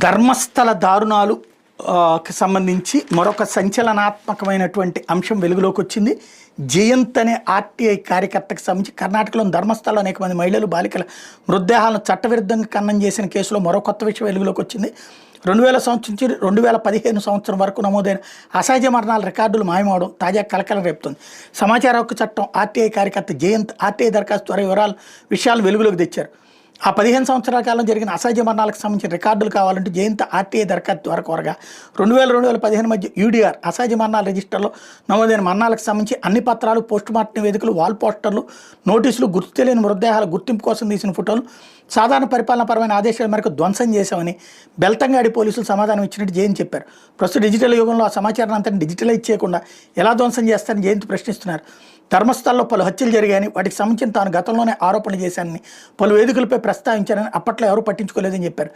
ధర్మస్థల దారుణాలు కి సంబంధించి మరొక సంచలనాత్మకమైనటువంటి అంశం వెలుగులోకి వచ్చింది. జయంత్ అనే ఆర్టీఐ కార్యకర్తకు సంబంధించి కర్ణాటకలోని ధర్మస్థలలో అనేక మంది మహిళలు బాలికల మృతదేహాలను చట్టవిరుద్ధంగా ఖననం చేసిన కేసులో మరో కొత్త విషయం వెలుగులోకి వచ్చింది. 2000 సంవత్సరం నుంచి 2015 సంవత్సరం వరకు నమోదైన అసహజ మరణాల రికార్డులు మాయమవడం తాజా కలకలం రేపుతుంది. సమాచార హక్కు చట్టం ఆర్టీఐ కార్యకర్త జయంత్ ఆర్టీఐ దరఖాస్తు ద్వారా విషయాలు వెలుగులోకి తెచ్చారు. ఆ 15 సంవత్సరాల కాలం జరిగిన అసహజ మరణాలకు సంబంధించిన రికార్డులు కావాలంటూ జయంత్ ఆర్టీఐ దరఖాస్తు ద్వారా కోరగా 2000-2015 మధ్య యూడీఆర్ అసహజ మరణాల రిజిస్టర్లో నమోదైన మరణాలకు సంబంధించి అన్ని పత్రాలు, పోస్టుమార్టం నివేదికలు, వాల్ పోస్టర్లు, నోటీసులు, గుర్తు తెలియని మృతదేహాల గుర్తింపు కోసం తీసిన ఫోటోలు సాధారణ పరిపాలనాపరమైన ఆదేశాల మేరకు ధ్వంసం చేశామని బెల్తంగాడి పోలీసులు సమాధానం ఇచ్చినట్టు జయంత్ చెప్పారు. ప్రస్తుత డిజిటల్ యుగంలో ఆ సమాచారాన్ని అంతా డిజిటలైజ్ చేయకుండా ఎలా ధ్వంసం చేస్తారని జయంత్ ప్రశ్నిస్తున్నారు. ధర్మస్థల్లో పలు హత్యలు జరిగాయని, వాటికి సంబంధించిన తాను గతంలోనే ఆరోపణలు చేశానని, పలు వేదికలపై ప్రస్తావించారని, అప్పట్లో ఎవరూ పట్టించుకోలేదని చెప్పారు.